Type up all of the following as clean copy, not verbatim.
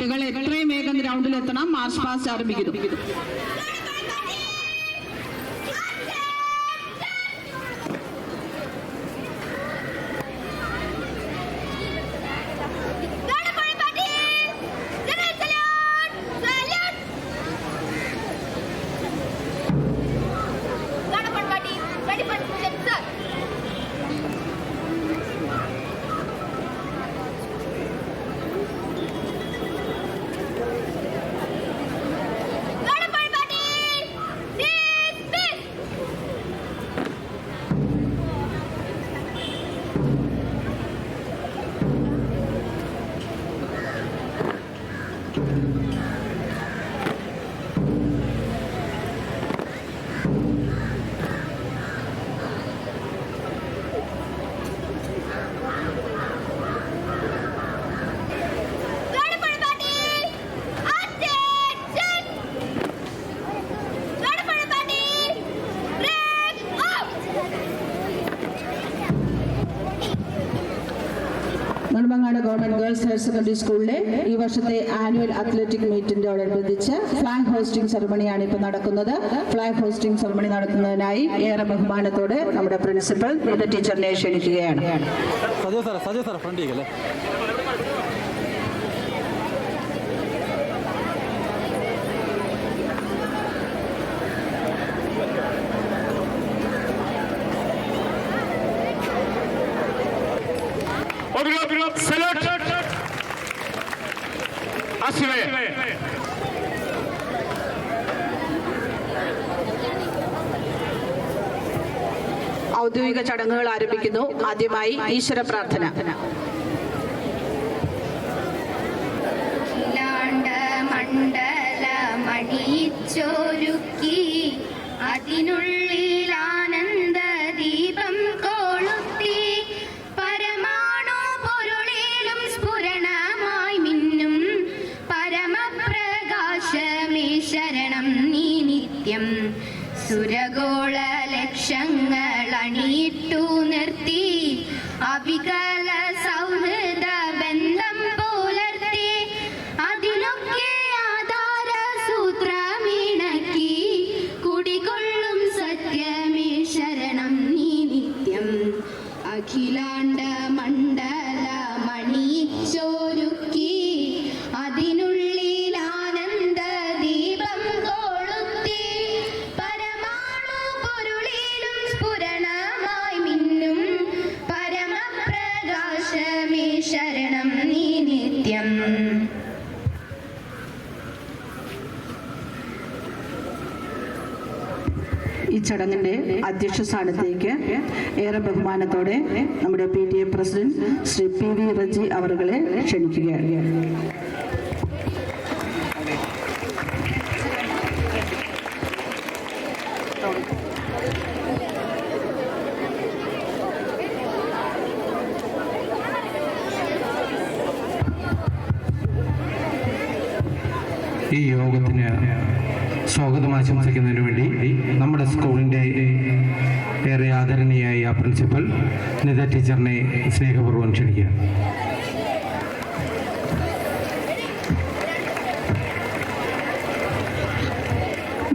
കുട്ടികൾ എത്രയും വേഗം ഗ്രൗണ്ടിലെത്തണം. മാർച്ച് പാസ്റ്റ് ആരംഭിക്കുന്നു. Nedumangad government girls higher secondary സ്കൂളിലെ ഈ വർഷത്തെ ആനുവൽ അത്ലറ്റിക് മീറ്റിനോടനുബന്ധിച്ച് ഫ്ലാഗ് ഹോസ്റ്റിംഗ് സെറമണിയാണ് ഇപ്പോൾ നടക്കുന്നത്. ഫ്ലാഗ് ഹോസ്റ്റിംഗ് സെറമണി നടത്തുന്നതിനായി ഏറെ ബഹുമാനത്തോടെ നമ്മുടെ പ്രിൻസിപ്പൽ ടീച്ചറിനെ ക്ഷണിക്കുകയാണ്. ഔദ്യോഗിക ചടങ്ങുകൾ ആരംഭിക്കുന്നു. ആദ്യമായി ഈശ്വര പ്രാർത്ഥന. മണിച്ചൊരുക്കി അതിനുള്ളിൽ ആനന്ദ ദീപം കൊളുത്തി പരമാണു പൊരുളിലും സ്ഫുരണമായി മിന്നും പരമപ്രകാശമേ ശരണം നീ നിത്യം. സുരഗോള ലക്ഷങ്ങൾ അണിയിട്ടു നിർത്തി അവികല സൗഹൃദ ബന്ധം പുലർത്തി അതിനൊക്കെ ആധാര സൂത്രമിണക്കി കുടികൊള്ളും സത്യമേ ശരണം നീ നിത്യം. അഖിലാണ്ട മണ്ഡല മണിച്ചൊരുക്കി അതിനുള്ളിൽ ആനന്ദ ദീപം കൊളുത്തി പരമാണു പൊരുളിലും സ്ഫുരണമായി മിന്നും പരമപ്രകാശമേ ശരണം നീ നിത്യം. ഈ ചടങ്ങിന്റെ അധ്യക്ഷ സ്ഥാനത്തേക്ക് ഏറെ ബഹുമാനത്തോടെ നമ്മുടെ PTA president Shri PV Reji അവറുകളെ ക്ഷണിക്കുകയാണ്. ഈ യോഗത്തിന് സ്വാഗതം ആശംസിക്കുന്നതിന് വേണ്ടി നമ്മുടെ സ്കൂളിൻ്റെ ഏറെ ആദരണീയായ പ്രിൻസിപ്പൽ നിത ടീച്ചറിനെ സ്നേഹപൂർവ്വം ക്ഷണിക്കുക.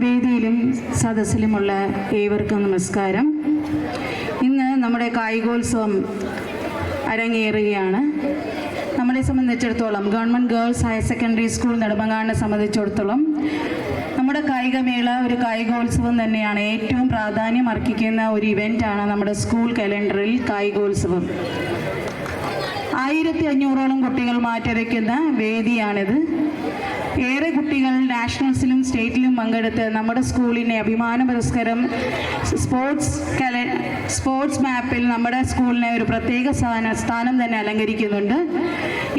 വേദിയിലും സദസ്സിലുമുള്ള ഏവർക്കും നമസ്കാരം. ഇന്ന് നമ്മുടെ കായികോത്സവം അരങ്ങേറുകയാണ്. നമ്മളെ സംബന്ധിച്ചിടത്തോളം government girls higher secondary school നെടുമങ്ങാടിനെ സംബന്ധിച്ചിടത്തോളം നമ്മുടെ കായികമേള ഒരു കായികോത്സവം തന്നെയാണ്. ഏറ്റവും പ്രാധാന്യം അർഹിക്കുന്ന ഒരു ഇവൻ്റാണ് നമ്മുടെ സ്കൂൾ കലണ്ടറിൽ കായികോത്സവം. 1500ഓളം കുട്ടികൾ മാറ്റുരയ്ക്കുന്ന വേദിയാണിത്. ഏറെ കുട്ടികൾ നാഷണൽസിലും സ്റ്റേറ്റിലും പങ്കെടുത്ത് നമ്മുടെ സ്കൂളിനെ അഭിമാന പുരസ്കാരം സ്പോർട്സ് മാപ്പിൽ നമ്മുടെ സ്കൂളിനെ ഒരു പ്രത്യേക സ്ഥാനം തന്നെ അലങ്കരിക്കുന്നുണ്ട്.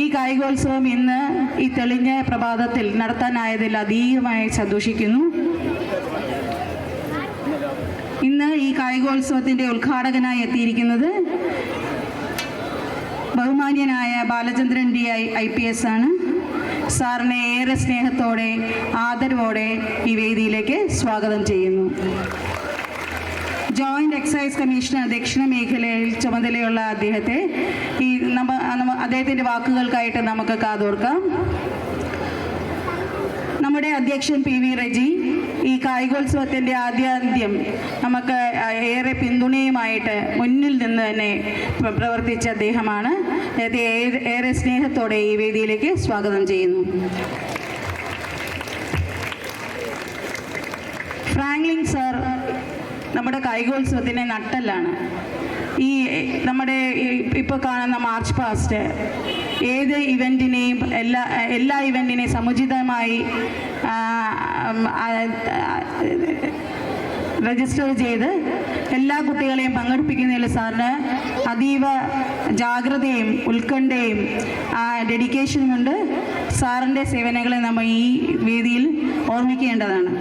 ഈ കായികോത്സവം ഇന്ന് ഈ തെളിഞ്ഞ പ്രഭാതത്തിൽ നടത്താനായതിൽ അതീവമായി സന്തോഷിക്കുന്നു. ഇന്ന് ഈ കായികോത്സവത്തിൻ്റെ ഉദ്ഘാടകനായി എത്തിയിരിക്കുന്നത് ബഹുമാന്യനായ ബാലചന്ദ്രൻ D IPS ആണ്. സാറിനെ ഏറെ സ്നേഹത്തോടെ ആദരവോടെ ഈ വേദിയിലേക്ക് സ്വാഗതം ചെയ്യുന്നു. ജോയിന്റ് എക്സൈസ് കമ്മീഷണർ ദക്ഷിണ മേഖലയിൽ ചുമതലയുള്ള അദ്ദേഹത്തെ അദ്ദേഹത്തിൻ്റെ വാക്കുകൾക്കായിട്ട് നമുക്ക് കാതോർക്കാം. നമ്മുടെ അധ്യക്ഷൻ PV റെജി ഈ കായികോത്സവത്തിൻ്റെ ആദ്യാന്ത്യം നമുക്ക് ഏറെ പിന്തുണയുമായിട്ട് മുന്നിൽ നിന്ന് തന്നെ പ്രവർത്തിച്ച അദ്ദേഹമാണ്. അദ്ദേഹത്തെ ഏറെ സ്നേഹത്തോടെ ഈ വേദിയിലേക്ക് സ്വാഗതം ചെയ്യുന്നു. ഫ്രാങ്ക്ലിൻ സാർ നമ്മുടെ കായികോത്സവത്തിൻ്റെ നട്ടെല്ലാണ്. ഈ നമ്മുടെ ഇപ്പോൾ കാണുന്ന മാർച്ച് പാസ്റ്റ് ഏത് ഇവൻറ്റിനെയും എല്ലാ ഇവൻറ്റിനെയും സമുചിതമായി രജിസ്റ്റർ ചെയ്ത് എല്ലാ കുട്ടികളെയും പങ്കെടുപ്പിക്കുന്നതിൽ സാറിന് അതീവ ജാഗ്രതയും ഉത്കണ്ഠയും ഡെഡിക്കേഷനും കൊണ്ട്. സാറിൻ്റെ സേവനങ്ങളെ നമ്മൾ ഈ വേദിയിൽ ഓർമ്മിക്കേണ്ടതാണ്.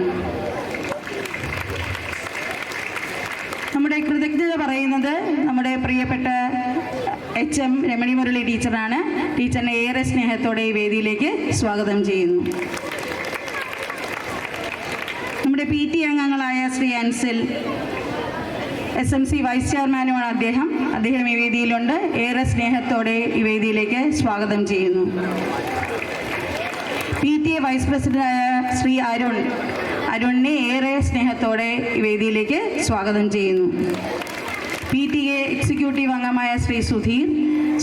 നമ്മുടെ കൃതജ്ഞത പറയുന്നത് നമ്മുടെ പ്രിയപ്പെട്ട HM രമണി മുരളി ടീച്ചറാണ്. ടീച്ചറിനെ ഏറെ സ്നേഹത്തോടെ ഈ വേദിയിലേക്ക് സ്വാഗതം ചെയ്യുന്നു. നമ്മുടെ PT അംഗങ്ങളായ ശ്രീ അൻസിൽ SMC വൈസ് ചെയർമാനുമാണ് അദ്ദേഹം ഈ വേദിയിലുണ്ട്. ഏറെ സ്നേഹത്തോടെ ഈ വേദിയിലേക്ക് സ്വാഗതം ചെയ്യുന്നു. PTA വൈസ് പ്രസിഡന്റായ ശ്രീ അരുണിനെ ഏറെ സ്നേഹത്തോടെ ഈ വേദിയിലേക്ക് സ്വാഗതം ചെയ്യുന്നു. PTA എക്സിക്യൂട്ടീവ് അംഗമായ ശ്രീ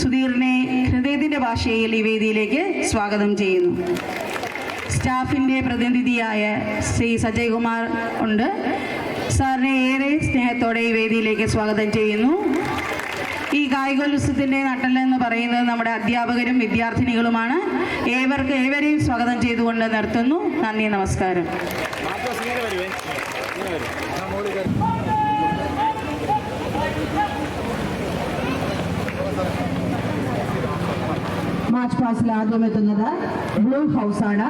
സുധീറിനെ ഹൃദയത്തിൻ്റെ ഭാഷയിൽ ഈ വേദിയിലേക്ക് സ്വാഗതം ചെയ്യുന്നു. സ്റ്റാഫിൻ്റെ പ്രതിനിധിയായ ശ്രീ സജയ് കുമാർ ഉണ്ട്. സാറിനെ ഏറെ സ്നേഹത്തോടെ ഈ വേദിയിലേക്ക് സ്വാഗതം ചെയ്യുന്നു. ഈ കായികോത്സവത്തിൻ്റെ നട്ടെല്ലെന്ന് പറയുന്നത് നമ്മുടെ അധ്യാപകരും വിദ്യാർത്ഥിനികളുമാണ്. ഏവരെയും സ്വാഗതം ചെയ്തുകൊണ്ട് നിർത്തുന്നു. നന്ദി, നമസ്കാരം. മാർച്ച് പാസ്റ്റിൽ ആദ്യം എത്തുന്നത് ബ്ലൂ ഹൗസാണ്.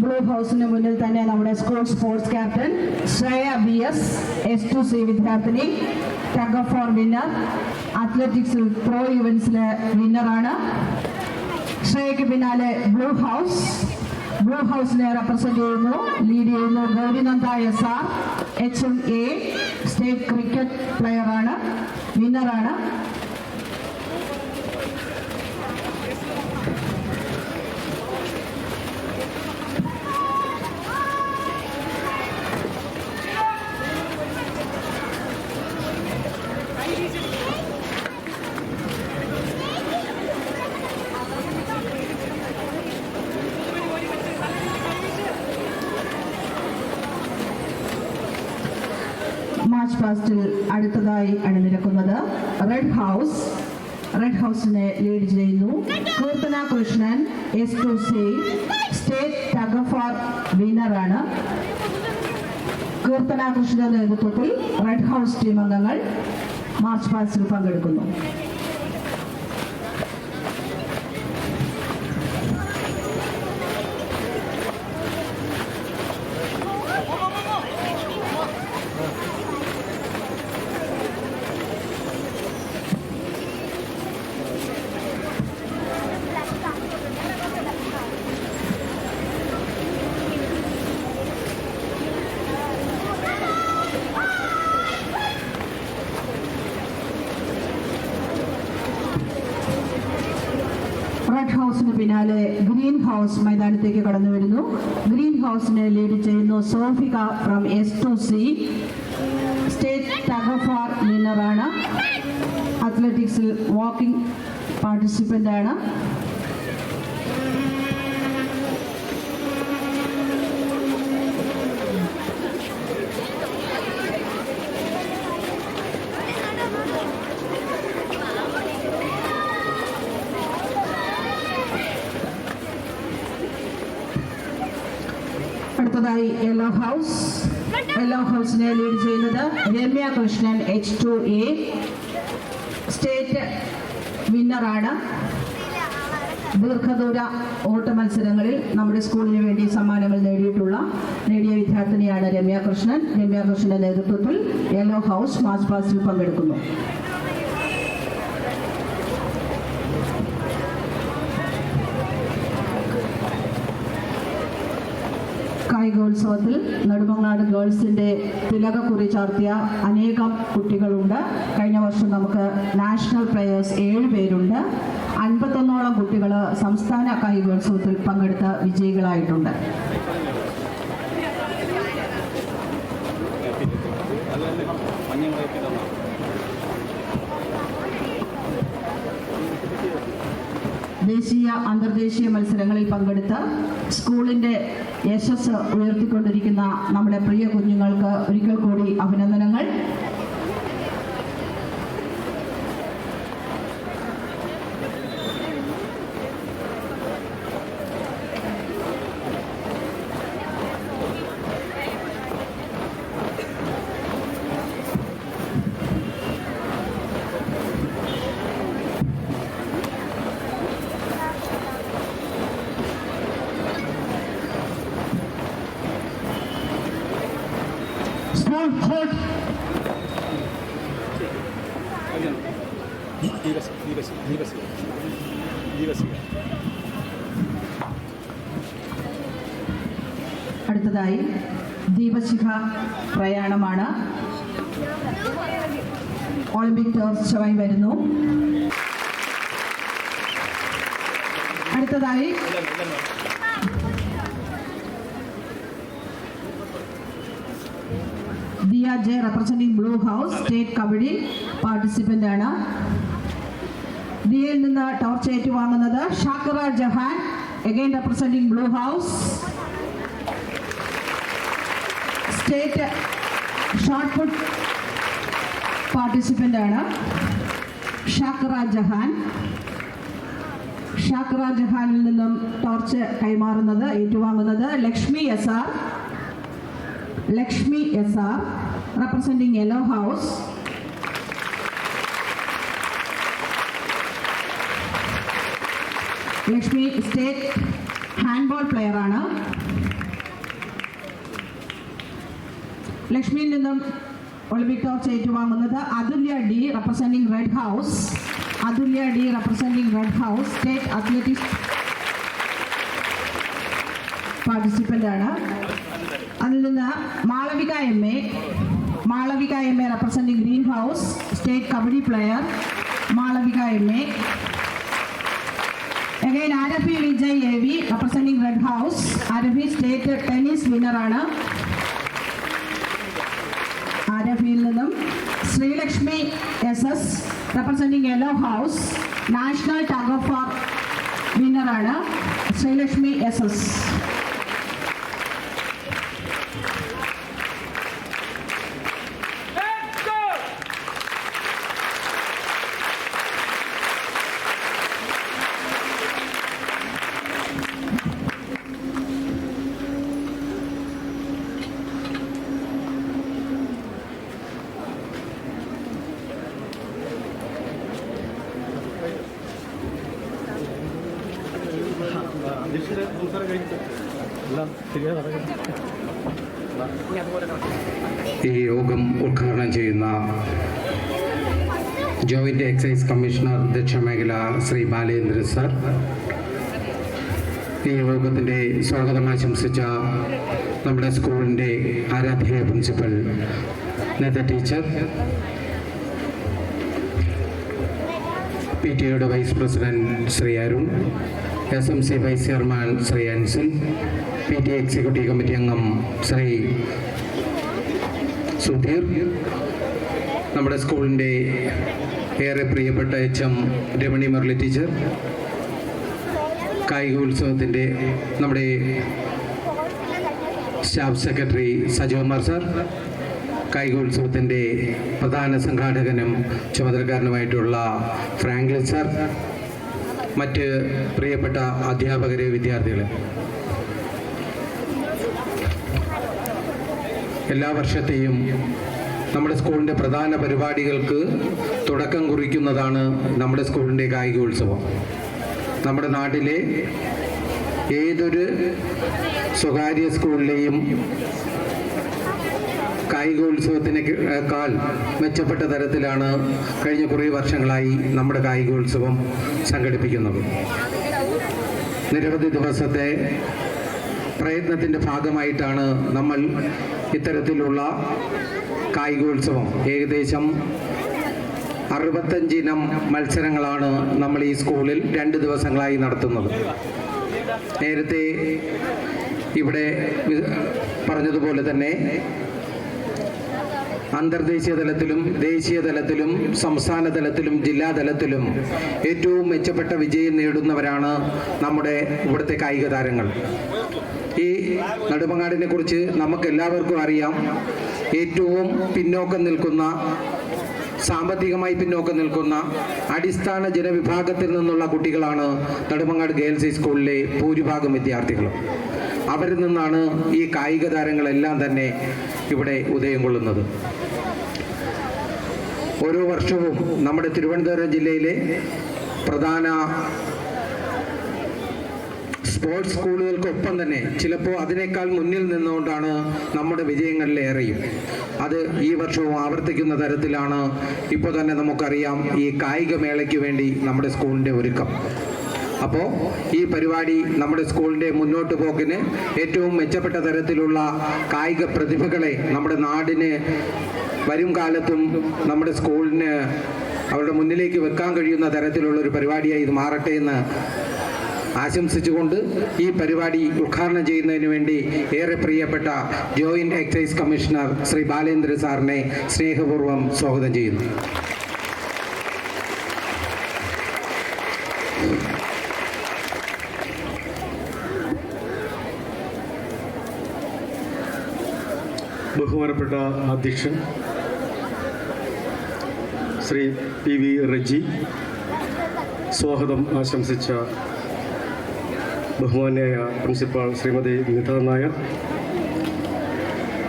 ബ്ലൂ ഹൗസിന് മുന്നിൽ തന്നെ നമ്മുടെ school sports captain Shreya BS S2C വിദ്യാർത്ഥിനി, ടഗ് ഓഫ് വാർ വിന്നർ, അത്ലറ്റിക്സിൽ പ്രോ ഇവന്റ്സിലെ വിന്നറാണ്. ശ്രേയയ്ക്ക് പിന്നാലെ ബ്ലൂ ഹൗസിനെ റെപ്രസെന്റ് ചെയ്യുന്നു, ലീഡ് ചെയ്യുന്നു Gaurinanda SR HMA state cricket പ്ലെയറാണ്, വിന്നറാണ്. മാർച്ച് പാസ്റ്റിൽ അടുത്തതായി അണിനിരക്കുന്നത് റെഡ് ഹൗസിനെ ലീഡ് ചെയ്യുന്നു Keerthana Krishnan S2C state tug of war വിന്നറാണ്. കീർത്തന കൃഷ്ണന്റെ നേതൃത്വത്തിൽ റെഡ് ഹൗസ് ടീം അംഗങ്ങൾ മാർച്ച് പാസ്റ്റിൽ പങ്കെടുക്കുന്നു. റെഡ് ഹൗസിന് പിന്നാലെ ഗ്രീൻ ഹൗസ് മൈതാനത്തേക്ക് കടന്നു വരുന്നു. ഗ്രീൻ ഹൗസിനെ ലീഡ് ചെയ്യുന്നു Sofika from S2C state tug of war വിന്നറാണ്. അത്ലറ്റിക്സിൽ വാക്കിംഗ് പാർട്ടിസിപ്പൻ്റ് ആണ്. അടുത്തതായി യെല്ലോ ഹൗസിനെ ലീഡ് ചെയ്യുന്നത് രമ്യ കൃഷ്ണൻ H2A സ്റ്റേറ്റ് വിന്നറാണ്. ദീർഘദൂര ഓട്ട മത്സരങ്ങളിൽ നമ്മുടെ സ്കൂളിന് വേണ്ടി സമ്മാനങ്ങൾ നേടിയ വിദ്യാർത്ഥിനിയാണ് രമ്യ കൃഷ്ണന്റെ നേതൃത്വത്തിൽ യെല്ലോ ഹൗസ് മാർച്ച് പാസ്റ്റിൽ പങ്കെടുക്കുന്നു. കായികോത്സവ കായികോത്സവത്തിൽ നെടുമങ്ങാട് ഗേൾസിൻ്റെ തിലകക്കുറി ചാർത്തിയ അനേകം കുട്ടികളുണ്ട്. കഴിഞ്ഞ വർഷം നമുക്ക് നാഷണൽ പ്ലെയേഴ്സ് 7 പേരുണ്ട്. 51ഓളം കുട്ടികൾ സംസ്ഥാന കായികോത്സവത്തിൽ പങ്കെടുത്ത വിജയികളായിട്ടുണ്ട്. ദേശീയ അന്തർദേശീയ മത്സരങ്ങളിൽ പങ്കെടുത്ത് സ്കൂളിൻ്റെ യശസ് ഉയർത്തിക്കൊണ്ടിരിക്കുന്ന നമ്മുടെ പ്രിയ കുഞ്ഞുങ്ങൾക്ക് ഒരിക്കൽ കൂടി അഭിനന്ദനങ്ങൾ. അടുത്തതായി ദീപശിഖ പ്രയാണമാണ്. ഒളിമ്പിക് ടോർച്ചുമായി വരുന്നു. അടുത്തതായി Diya J representing blue house state kabaddi participant ആണ്. ദിയയിൽ നിന്ന് ടോർച്ച് ഏറ്റുവാങ്ങുന്നത് Shakira Jahan, again representing blue house state shot put participant ആണ്. ഷാക്കിറ ജഹാനിൽ നിന്നും ടോർച്ച് കൈമാറുന്നത് ഏറ്റുവാങ്ങുന്നത് Lakshmi S R representing Yellow House. Lakshmi state handball player ആണ്. ലക്ഷ്മിയിൽ നിന്നും ഒളിമ്പിക് ടോർച്ച് ഏറ്റുവാങ്ങുന്നത് Athulya D representing red house state athletics participant ആണ്. അതിൽ നിന്ന് Malavika M A representing green house state kabaddi player Malavika M A. Again Aarafi Vijay A V representing red house. Aarafi state tennis വിന്നറാണ്. ആരഫിയിൽ നിന്നും Sreelakshmi S S representing yellow house national tug of war വിന്നറാണ് Sreelakshmi S S. ഈ യോഗം ഉദ്ഘാടനം ചെയ്യുന്ന ജോയിന്റ് എക്സൈസ് കമ്മീഷണർ ദക്ഷിണമേഖല Shri Balendran sir, ഈ യോഗത്തിൻ്റെ സ്വാഗതം ആശംസിച്ച നമ്മുടെ സ്കൂളിൻ്റെ ആരാധ്യ principal Neetha teacher, PTA vice president Shri Arun, SMC vice chairman Shri Ansil, PTA executive committee അംഗം ശ്രീ സുധീർ, നമ്മുടെ സ്കൂളിൻ്റെ ഏറെ പ്രിയപ്പെട്ട HM രമണി മുരളി ടീച്ചർ, കായികോത്സവത്തിൻ്റെ നമ്മുടെ സ്റ്റാഫ് സെക്രട്ടറി സജോകുമാർ സാർ, കായികോത്സവത്തിൻ്റെ പ്രധാന സംഘാടകനും ചുമതലക്കാരനുമായിട്ടുള്ള ഫ്രാങ്ക്ലിൻ സാർ, മറ്റ് പ്രിയപ്പെട്ട അധ്യാപകരെ, വിദ്യാർത്ഥികളെ, എല്ലാ വർഷത്തെയും നമ്മുടെ സ്കൂളിൻ്റെ പ്രധാന പരിപാടികൾക്ക് തുടക്കം കുറിക്കുന്നതാണ് നമ്മുടെ സ്കൂളിൻ്റെ കായികോത്സവം. നമ്മുടെ നാട്ടിലെ ഏതൊരു സ്വകാര്യ സ്കൂളിലെയും കായികോത്സവത്തിനേക്കാൾ മെച്ചപ്പെട്ട തരത്തിലാണ് കഴിഞ്ഞ കുറേ വർഷങ്ങളായി നമ്മുടെ കായികോത്സവം സംഘടിപ്പിക്കുന്നത്. നിരവധി ദിവസത്തെ പ്രയത്നത്തിൻ്റെ ഭാഗമായിട്ടാണ് നമ്മൾ ഇത്തരത്തിലുള്ള കായികോത്സവം ഏകദേശം 65 ഇനം മത്സരങ്ങളാണ് നമ്മൾ ഈ സ്കൂളിൽ 2 ദിവസങ്ങളായി നടത്തുന്നത്. നേരത്തെ ഇവിടെ പറഞ്ഞതുപോലെ തന്നെ അന്തർദേശീയ തലത്തിലും ദേശീയ തലത്തിലും സംസ്ഥാന തലത്തിലും ജില്ലാ തലത്തിലും ഏറ്റവും മെച്ചപ്പെട്ട വിജയം നേടുന്നവരാണ് നമ്മുടെ ഇവിടുത്തെ കായിക താരങ്ങൾ. ഈ നെടുമങ്ങാടിനെ കുറിച്ച് നമുക്ക് എല്ലാവർക്കും അറിയാം. ഏറ്റവും പിന്നോക്കം നിൽക്കുന്ന, സാമ്പത്തികമായി പിന്നോക്കം നിൽക്കുന്ന അടിസ്ഥാന ജനവിഭാഗത്തിൽ നിന്നുള്ള കുട്ടികളാണ് നെടുമങ്ങാട് ഗേൾസ് സ്കൂളിലെ ഭൂരിഭാഗം വിദ്യാർത്ഥികളും. അവരിൽ നിന്നാണ് ഈ കായിക താരങ്ങളെല്ലാം തന്നെ ഇവിടെ ഉദയം കൊള്ളുന്നത്. ഓരോ വർഷവും നമ്മുടെ തിരുവനന്തപുരം ജില്ലയിലെ പ്രധാന സ്പോർട്സ് സ്കൂളുകൾക്കൊപ്പം തന്നെ ചിലപ്പോൾ അതിനേക്കാൾ മുന്നിൽ നിന്നുകൊണ്ടാണ് നമ്മുടെ വിജയങ്ങളിലേറെയും. അത് ഈ വർഷവും ആവർത്തിക്കുന്ന തരത്തിലാണ് ഇപ്പോൾ തന്നെ നമുക്കറിയാം ഈ കായിക മേളയ്ക്ക് വേണ്ടി നമ്മുടെ സ്കൂളിൻ്റെ ഒരുക്കം. അപ്പോൾ ഈ പരിപാടി നമ്മുടെ സ്കൂളിൻ്റെ മുന്നോട്ട് പോക്കിന് ഏറ്റവും മെച്ചപ്പെട്ട തരത്തിലുള്ള കായിക പ്രതിഭകളെ നമ്മുടെ നാടിന് വരും കാലത്തും നമ്മുടെ സ്കൂളിന് അവരുടെ മുന്നിലേക്ക് വെക്കാൻ കഴിയുന്ന തരത്തിലുള്ള ഒരു പരിപാടിയായി ഇത് മാറട്ടെ എന്ന് ആശംസിച്ചുകൊണ്ട് ഈ പരിപാടി ഉദ്ഘാടനം ചെയ്യുന്നതിന് വേണ്ടി ഏറെ പ്രിയപ്പെട്ട joint excise commissioner Shri Balendra സാറിനെ സ്നേഹപൂർവ്വം സ്വാഗതം ചെയ്യുന്നു. ബഹുമാനപ്പെട്ട അധ്യക്ഷൻ ശ്രീ PV റെജി, സ്വാഗതം ആശംസിച്ച ബഹുമാന്യായ പ്രിൻസിപ്പാൾ ശ്രീമതി നിത നായർ,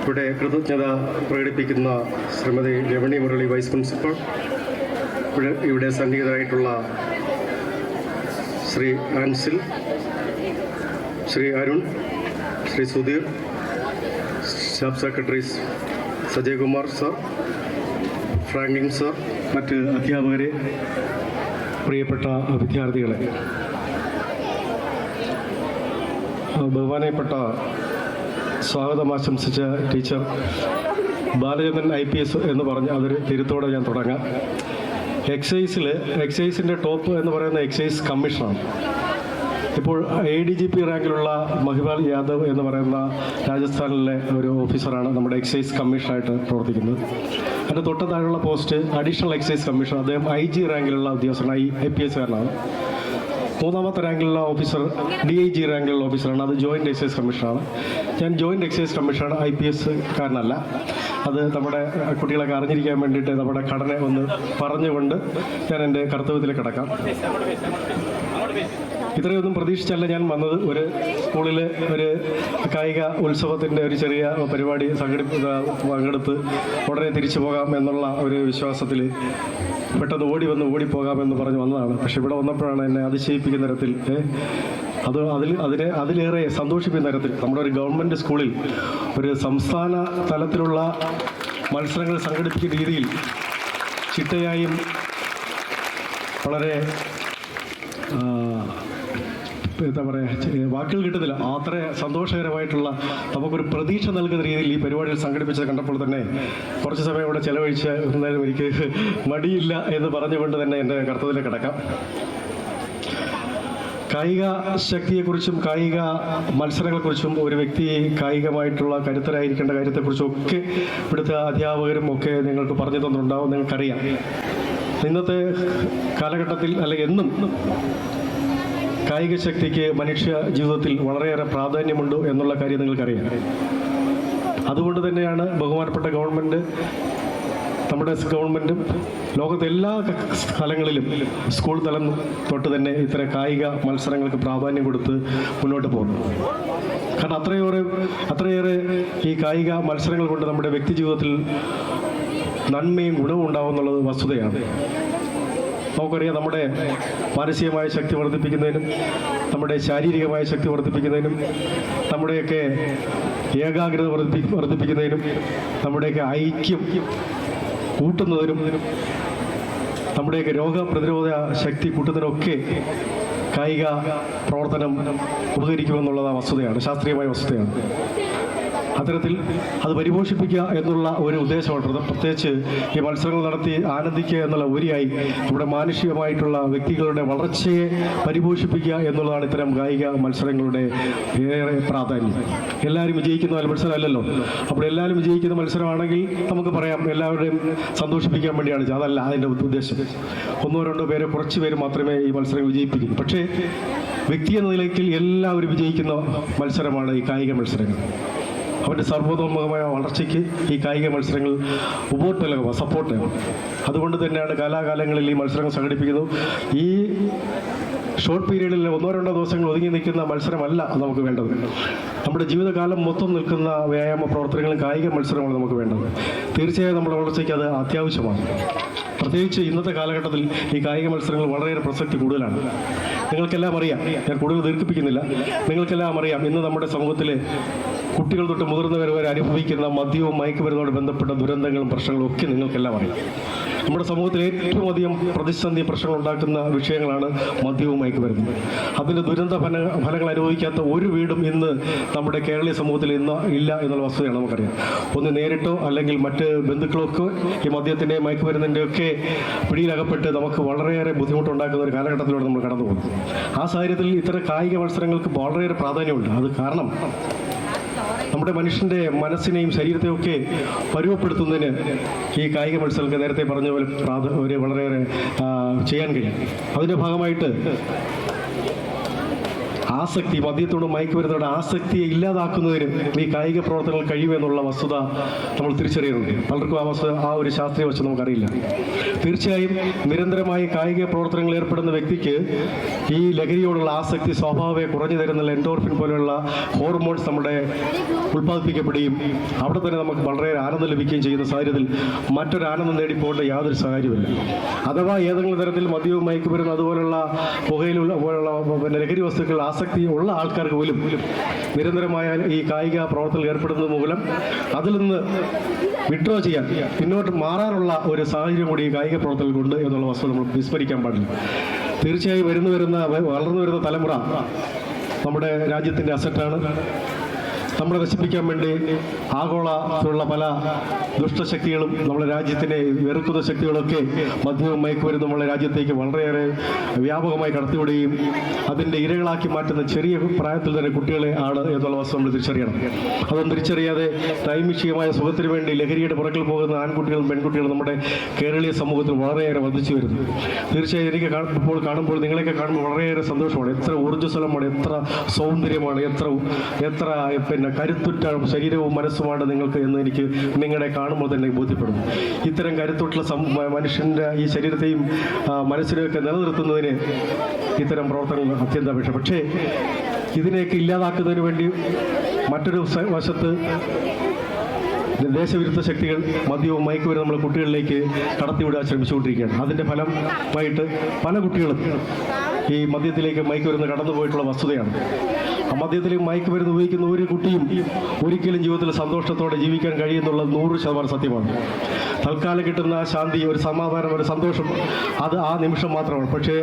ഇവിടെ കൃതജ്ഞത പ്രകടിപ്പിക്കുന്ന ശ്രീമതി രമണി മുരളി വൈസ് പ്രിൻസിപ്പാൾ, ഇവിടെ സന്നിഹിതരായിട്ടുള്ള Shri Ansil, Shri Arun, Shri Sudheer, staff secretaries Sajayakumar sir, Franklin sir, മറ്റ് അധ്യാപകരെ, പ്രിയപ്പെട്ട വിദ്യാർത്ഥികളെ, ബഹുമാനപ്പെട്ട സ്വാഗതം ആശംസിച്ച ടീച്ചർ ബാലചന്ദ്രൻ IPS എന്ന് പറഞ്ഞ് അതൊരു തിരുത്തോടെ ഞാൻ തുടങ്ങാം. എക്സൈസിൻ്റെ ടോപ്പ് എന്ന് പറയുന്ന എക്സൈസ് കമ്മീഷണറാണ്. ഇപ്പോൾ ADGP റാങ്കിലുള്ള മഹിപാൽ യാദവ് എന്ന് പറയുന്ന രാജസ്ഥാനിലെ ഒരു ഓഫീസറാണ് നമ്മുടെ എക്സൈസ് കമ്മീഷണറായിട്ട് പ്രവർത്തിക്കുന്നത്. അതിൻ്റെ തൊട്ട് താഴെയുള്ള പോസ്റ്റ് അഡീഷണൽ എക്സൈസ് കമ്മീഷണർ, അദ്ദേഹം IG റാങ്കിലുള്ള ഉദ്യോഗസ്ഥനാണ്, IPSകാരനാണ്. മൂന്നാമത്തെ റാങ്കിലുള്ള ഓഫീസർ DIG റാങ്കിലുള്ള ഓഫീസറാണ്, അത് ജോയിൻറ്റ് എക്സൈസ് കമ്മീഷണറാണ്. ഞാൻ ജോയിൻറ്റ് എക്സൈസ് കമ്മീഷണറാണ്, IPSകാരനല്ല. അത് നമ്മുടെ കുട്ടികളൊക്കെ അറിഞ്ഞിരിക്കാൻ വേണ്ടിയിട്ട് നമ്മുടെ ഘടന ഒന്ന് പറഞ്ഞുകൊണ്ട് ഞാൻ എൻ്റെ കർത്തവ്യത്തിൽ കിടക്കാം. ഇത്രയൊന്നും പ്രതീക്ഷിച്ചല്ല ഞാൻ വന്നത്. ഒരു സ്കൂളിൽ ഒരു കായിക ഉത്സവത്തിൻ്റെ ഒരു ചെറിയ പരിപാടി പങ്കെടുത്ത് ഉടനെ തിരിച്ചു പോകാം എന്നുള്ള ഒരു വിശ്വാസത്തിൽ പെട്ടെന്ന് ഓടിപ്പോകാമെന്ന് പറഞ്ഞ് വന്നതാണ്. പക്ഷെ ഇവിടെ വന്നപ്പോഴാണ് എന്നെ അതിശയിപ്പിക്കുന്ന തരത്തിൽ അതിലേറെ സന്തോഷിപ്പിക്കുന്ന തരത്തിൽ നമ്മുടെ ഒരു ഗവൺമെൻറ് സ്കൂളിൽ ഒരു സംസ്ഥാന തലത്തിലുള്ള മത്സരങ്ങൾ സംഘടിപ്പിക്കുന്ന രീതിയിൽ ചിട്ടയായും വളരെ എന്താ പറയുക, വാക്കുകൾ കിട്ടുന്നില്ല, അത്ര സന്തോഷകരമായിട്ടുള്ള നമുക്കൊരു പ്രതീക്ഷ നൽകുന്ന രീതിയിൽ ഈ പരിപാടികൾ സംഘടിപ്പിച്ചത് കണ്ടപ്പോൾ തന്നെ കുറച്ച് സമയം ഇവിടെ ചെലവഴിച്ച് എന്നാലും എനിക്ക് മടിയില്ല എന്ന് പറഞ്ഞുകൊണ്ട് തന്നെ എൻ്റെ കർത്തവ്യത്തിൽ കിടക്കാം. കായിക ശക്തിയെക്കുറിച്ചും കായിക മത്സരങ്ങളെക്കുറിച്ചും ഒരു വ്യക്തി കായികമായിട്ടുള്ള കരുത്തരായിരിക്കേണ്ട കാര്യത്തെക്കുറിച്ചും ഒക്കെ ഇവിടുത്തെ അധ്യാപകരും ഒക്കെ നിങ്ങൾക്ക് പറഞ്ഞു തന്നിട്ടുണ്ടാവും, നിങ്ങൾക്കറിയാം. ഇന്നത്തെ കാലഘട്ടത്തിൽ അല്ലെങ്കിൽ എന്നും കായിക ശക്തിക്ക് മനുഷ്യ ജീവിതത്തിൽ വളരെയേറെ പ്രാധാന്യമുണ്ട് എന്നുള്ള കാര്യം നിങ്ങൾക്കറിയാം. അതുകൊണ്ട് തന്നെയാണ് ബഹുമാനപ്പെട്ട ഗവൺമെൻറ്, നമ്മുടെ ഗവൺമെൻറ്റും ലോകത്തെ എല്ലാ സ്ഥലങ്ങളിലും സ്കൂൾ തലം തൊട്ട് തന്നെ ഇത്തരം കായിക മത്സരങ്ങൾക്ക് പ്രാധാന്യം കൊടുത്ത് മുന്നോട്ട് പോകുന്നു. കാരണം അത്രയേറെ ഈ കായിക മത്സരങ്ങൾ കൊണ്ട് നമ്മുടെ വ്യക്തി ജീവിതത്തിൽ നന്മയും ഗുണവും ഉണ്ടാവും എന്നുള്ളത് വസ്തുതയാണ്. നമുക്കറിയാം, നമ്മുടെ മാനസികമായ ശക്തി വർദ്ധിപ്പിക്കുന്നതിനും നമ്മുടെ ശാരീരികമായ ശക്തി വർദ്ധിപ്പിക്കുന്നതിനും നമ്മുടെയൊക്കെ ഏകാഗ്രത വർദ്ധിപ്പിക്കുന്നതിനും നമ്മുടെയൊക്കെ ഐക്യം കൂട്ടുന്നതിനും നമ്മുടെയൊക്കെ രോഗപ്രതിരോധ ശക്തി കൂട്ടുന്നതിനൊക്കെ കായിക പ്രവർത്തനം ഉപകരിക്കുമെന്നുള്ളത് വസ്തുതയാണ്, ശാസ്ത്രീയമായ വസ്തുതയാണ്. അത്തരത്തിൽ അത് പരിപോഷിപ്പിക്കുക എന്നുള്ള ഒരു ഉദ്ദേശമാണ്. പ്രത്യേകിച്ച് ഈ മത്സരങ്ങൾ നടത്തി ആനന്ദിക്കുക എന്നുള്ള ഉപരിയായി നമ്മുടെ മാനുഷികമായിട്ടുള്ള വ്യക്തികളുടെ വളർച്ചയെ പരിപോഷിപ്പിക്കുക എന്നുള്ളതാണ് ഇത്തരം കായിക മത്സരങ്ങളുടെ ഏറെ പ്രാധാന്യം. എല്ലാവരും വിജയിക്കുന്ന മത്സരമല്ലല്ലോ. അപ്പോൾ എല്ലാവരും വിജയിക്കുന്ന മത്സരമാണെങ്കിൽ നമുക്ക് പറയാം എല്ലാവരുടെയും സന്തോഷിപ്പിക്കാൻ വേണ്ടിയാണ്. അതല്ല അതിൻ്റെ ഉദ്ദേശം. ഒന്നോ രണ്ടോ പേരെ, കുറച്ച് പേര് മാത്രമേ ഈ മത്സരം വിജയിപ്പിക്കൂ. പക്ഷേ വ്യക്തി എന്ന നിലയ്ക്ക് എല്ലാവരും വിജയിക്കുന്ന മത്സരമാണ് ഈ കായിക മത്സരങ്ങൾ. അവൻ്റെ സർവ്വതോന്മുഖമായ വളർച്ചയ്ക്ക് ഈ കായിക മത്സരങ്ങൾ ഉപോത്പലകമാണ്, സപ്പോർട്ടാണ്. അതുകൊണ്ട് തന്നെയാണ് കാലാകാലങ്ങളിൽ ഈ മത്സരങ്ങൾ സംഘടിപ്പിക്കുന്നത്. ഈ ഷോർട്ട് പീരീഡിൽ ഒന്നോ രണ്ടോ ദിവസങ്ങൾ ഒതുങ്ങി നിൽക്കുന്ന മത്സരമല്ല നമുക്ക് വേണ്ടത്. നമ്മുടെ ജീവിതകാലം മൊത്തം നിൽക്കുന്ന വ്യായാമ പ്രവർത്തനങ്ങളും കായിക മത്സരമാണ് നമുക്ക് വേണ്ടത്. തീർച്ചയായും നമ്മുടെ വളർച്ചയ്ക്ക് അത് അത്യാവശ്യമാണ്. പ്രത്യേകിച്ച് ഇന്നത്തെ കാലഘട്ടത്തിൽ ഈ കായിക മത്സരങ്ങൾ വളരെയേറെ പ്രസക്തി കൂടുതലാണ്. നിങ്ങൾക്കെല്ലാം അറിയാം, ഞാൻ കൂടുതൽ ദീർഘിപ്പിക്കുന്നില്ല, നിങ്ങൾക്കെല്ലാം അറിയാം ഇന്ന് നമ്മുടെ സമൂഹത്തിലെ കുട്ടികൾ തൊട്ട് മുതിർന്നവർ വരെ അനുഭവിക്കുന്ന മദ്യവും മയക്കുമരുന്നോട് ബന്ധപ്പെട്ട ദുരന്തങ്ങളും പ്രശ്നങ്ങളും ഒക്കെ നിങ്ങൾക്കെല്ലാം അറിയാം. നമ്മുടെ സമൂഹത്തിൽ ഏറ്റവും അധികം പ്രതിസന്ധി പ്രശ്നങ്ങൾ ഉണ്ടാക്കുന്ന വിഷയങ്ങളാണ് മദ്യവും മയക്കുമരുന്നും. അതിൻ്റെ ദുരന്ത ഫലങ്ങൾ അനുഭവിക്കാത്ത ഒരു വീടും ഇന്ന് നമ്മുടെ കേരളീയ സമൂഹത്തിൽ ഇന്ന് ഇല്ല എന്നുള്ള വസ്തുതയാണ് നമുക്കറിയാം. ഒന്ന് നേരിട്ടോ അല്ലെങ്കിൽ മറ്റ് ബന്ധുക്കളൊക്കെ ഈ മദ്യത്തിൻ്റെയും മയക്കുമരുന്നിൻ്റെ ഒക്കെ പിടിയിലകപ്പെട്ട് നമുക്ക് വളരെയേറെ ബുദ്ധിമുട്ടുണ്ടാക്കുന്ന ഒരു കാലഘട്ടത്തിലൂടെ നമ്മൾ കടന്നു പോകുന്നു. ആ സാഹചര്യത്തിൽ ഇത്തരം കായിക മത്സരങ്ങൾക്ക് വളരെയേറെ പ്രാധാന്യമുണ്ട്. അത് കാരണം നമ്മുടെ മനുഷ്യൻ്റെ മനസ്സിനെയും ശരീരത്തെയും ഒക്കെ പരുവപ്പെടുത്തുന്നതിന് ഈ കായിക മത്സരങ്ങൾക്ക് നേരത്തെ പറഞ്ഞ പോലെ ഒരു വളരെയേറെ ചെയ്യാൻ കഴിയും. അതിൻ്റെ ഭാഗമായിട്ട് ആസക്തി, മദ്യത്തോടും മയക്കുമരുന്നോട് ആസക്തിയെ ഇല്ലാതാക്കുന്നതിന് ഈ കായിക പ്രവർത്തനങ്ങൾ കഴിയുമെന്നുള്ള വസ്തുത നമ്മൾ തിരിച്ചറിയുന്നുണ്ട്. പലർക്കും ആ ഒരു ശാസ്ത്രീയ വശം നമുക്കറിയില്ല. തീർച്ചയായും നിരന്തരമായി കായിക പ്രവർത്തനങ്ങളിൽ ഏർപ്പെടുന്ന വ്യക്തിക്ക് ഈ ലഹരിയോടുള്ള ആസക്തി സ്വാഭാവിക കുറഞ്ഞു തരുന്ന എൻഡോർഫിൻ പോലെയുള്ള ഹോർമോൺസ് നമ്മുടെ ഉൽപ്പാദിപ്പിക്കപ്പെടുകയും അവിടെ തന്നെ നമുക്ക് വളരെ ആനന്ദം ലഭിക്കുകയും ചെയ്യുന്ന സാഹചര്യത്തിൽ മറ്റൊരു ആനന്ദം നേടിപ്പോകേണ്ട യാതൊരു സാഹചര്യമില്ല. അഥവാ ഏതെങ്കിലും തരത്തിൽ മദ്യവും മയക്കുമരുന്നും അതുപോലുള്ള പുകയിലുള്ള പോലുള്ള ലഹരി വസ്തുക്കൾ ആസക്തി ഉള്ള ആൾക്കാർക്ക് പോലും നിരന്തരമായ ഈ കായിക പ്രവർത്തനത്തിൽ ഏർപ്പെടുന്നത് മൂലം അതിൽ നിന്ന് വിഡ്രോ ചെയ്യാൻ, പിന്നോട്ട് മാറാനുള്ള ഒരു സാഹചര്യം കൂടി ഈ കായിക പ്രവർത്തനങ്ങൾ ഉണ്ട് എന്നുള്ള വസ്തുത നമ്മൾ വിസ്മരിക്കാൻ പാടില്ല. തീർച്ചയായും വളർന്നു വരുന്ന തലമുറ നമ്മുടെ രാജ്യത്തിൻ്റെ അസറ്റാണ്. നമ്മളെ നശിപ്പിക്കാൻ വേണ്ടി ആഗോളത്തിലുള്ള പല ദുഷ്ടശക്തികളും നമ്മുടെ രാജ്യത്തിനെ വെറുക്കുന്ന ശക്തികളൊക്കെ മദ്യവും മയക്കുമരുന്നും നമ്മുടെ രാജ്യത്തേക്ക് വളരെയേറെ വ്യാപകമായി കടത്തിവിടുകയും അതിൻ്റെ ഇരകളാക്കി മാറ്റുന്ന ചെറിയ പ്രായത്തിൽ തന്നെ കുട്ടികളെ ആണ് എന്നുള്ള വസ്തു നമ്മൾ തിരിച്ചറിയണം. അതൊന്നും തിരിച്ചറിയാതെ നൈമിഷികമായ സുഖത്തിന് വേണ്ടി ലഹരിയുടെ പുറകിൽ പോകുന്ന ആൺകുട്ടികളും പെൺകുട്ടികളും നമ്മുടെ കേരളീയ സമൂഹത്തിൽ വളരെയേറെ വർദ്ധിച്ചു വരുന്നു. തീർച്ചയായും എനിക്ക് ഇപ്പോൾ കാണുമ്പോൾ, നിങ്ങളെയൊക്കെ കാണുമ്പോൾ വളരെയേറെ സന്തോഷമാണ്. എത്ര ഊർജ്ജസ്വലമാണ്, എത്ര സൗന്ദര്യമാണ്, എത്ര കരുത്തുറ്റ ശരീരവും മനസ്സുമാണ് നിങ്ങൾക്ക് എന്ന് എനിക്ക് നിങ്ങളെ കാണുമ്പോൾ തന്നെ ബോധ്യപ്പെടുന്നു. ഇത്തരം കരുത്തുള്ള മനുഷ്യൻ്റെ ഈ ശരീരത്തെയും മനസ്സിനെയൊക്കെ നിലനിർത്തുന്നതിന് ഇത്തരം പ്രവർത്തനങ്ങൾ അത്യന്താപേക്ഷ. പക്ഷേ ഇതിനെയൊക്കെ ഇല്ലാതാക്കുന്നതിന് വേണ്ടി മറ്റൊരു വശത്ത് ദേശവിരുദ്ധ ശക്തികൾ മദ്യവും മയക്കുമരുന്നും നമ്മൾ കുട്ടികളിലേക്ക് കടത്തിവിടാൻ ശ്രമിച്ചുകൊണ്ടിരിക്കുകയാണ്. അതിൻ്റെ ഫലമായിട്ട് പല കുട്ടികളും ഈ മദ്യത്തിലേക്ക് മയക്കുമരുന്ന് കടന്നുപോയിട്ടുള്ള വസ്തുതയാണ്. ആ മദ്യത്തിലേക്ക് മയക്കുമരുന്ന് ഉപയോഗിക്കുന്ന ഒരു കുട്ടിയും ഒരിക്കലും ജീവിതത്തിൽ സന്തോഷത്തോടെ ജീവിക്കാൻ കഴിയുന്നുള്ളത് 100% സത്യമാണ്. തൽക്കാലം കിട്ടുന്ന ശാന്തി, ഒരു സമാധാനം, ഒരു സന്തോഷം, അത് ആ നിമിഷം മാത്രമാണ്. പക്ഷേ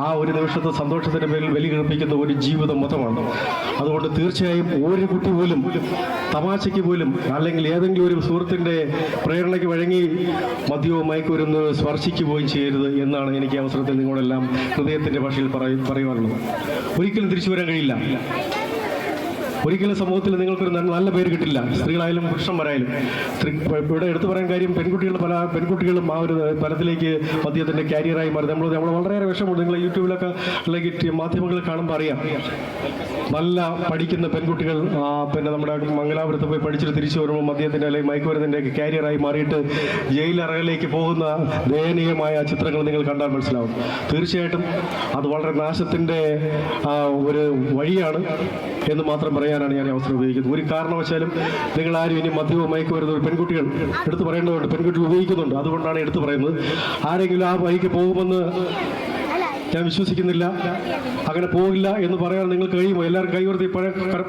ആ ഒരു നിമിഷത്തെ സന്തോഷത്തിൻ്റെ പേരിൽ ബലി കഴിപ്പിക്കുന്ന ഒരു ജീവിതം മൊത്തമാണ്. അതുകൊണ്ട് തീർച്ചയായും ഒരു കുട്ടി പോലും തമാശയ്ക്ക് പോലും അല്ലെങ്കിൽ ഏതെങ്കിലും ഒരു സുഹൃത്തിൻ്റെ പ്രേരണയ്ക്ക് വഴങ്ങി മദ്യവും മയക്കുമരുന്ന് സ്പർശിക്കുകയും ചെയ്യരുത് എന്നാണ് എനിക്ക് അവസരത്തിൽ നിങ്ങളെല്ലാം ഹൃദയത്തിൻ്റെ ഭാഷയിൽ പറയുവാനുള്ളത്. ഒരിക്കലും തിരിച്ചു വരാൻ കഴിയില്ല. ഒരിക്കലും സമൂഹത്തിൽ നിങ്ങൾക്കൊരു നല്ല പേര് കിട്ടില്ല. സ്ത്രീകളായാലും പുരുഷന്മാരായാലും. ഇവിടെ എടുത്തു പറയാൻ കാര്യം പല പെൺകുട്ടികളും ആ ഒരു തലത്തിലേക്ക് മദ്യത്തിൻ്റെ കാരിയറായി മാറി. നമ്മൾ വളരെയേറെ വിഷമമുണ്ട്. നിങ്ങൾ യൂട്യൂബിലൊക്കെ അല്ലെങ്കിൽ മാധ്യമങ്ങളിൽ കാണുമ്പോൾ അറിയാം, നല്ല പഠിക്കുന്ന പെൺകുട്ടികൾ നമ്മുടെ മംഗലാപുരത്ത് പോയി പഠിച്ചിട്ട് തിരിച്ചു വരുമ്പോൾ മദ്യത്തിൻ്റെ അല്ലെങ്കിൽ മയക്കുമരുന്നിൻ്റെ കാരിയറായി മാറിയിട്ട് ജയിലറകളിലേക്ക് പോകുന്ന ദയനീയമായ ചിത്രങ്ങൾ നിങ്ങൾ കണ്ടാൽ മനസ്സിലാവും. തീർച്ചയായിട്ടും അത് വളരെ നാശത്തിൻ്റെ ഒരു വഴിയാണ് എന്ന് മാത്രം പറയാനാണ് ഞാൻ അവസരം ഉപയോഗിക്കുന്നത്. ഒരു കാരണവശാലും നിങ്ങൾ ആരും ഇനി മദ്യവും മയക്കുമരുന്നും പെൺകുട്ടികൾ എടുത്തു പറയേണ്ടതുണ്ട്. പെൺകുട്ടികൾ ഉപയോഗിക്കുന്നുണ്ട്, അതുകൊണ്ടാണ് എടുത്തു പറയുന്നത്. ആരെങ്കിലും ആ വഴിക്ക് പോകുമെന്ന് ഞാൻ വിശ്വസിക്കുന്നില്ല. അങ്ങനെ പോകില്ല എന്ന് പറയാൻ നിങ്ങൾക്ക് കഴിയുമോ? എല്ലാവരും കൈവർത്തി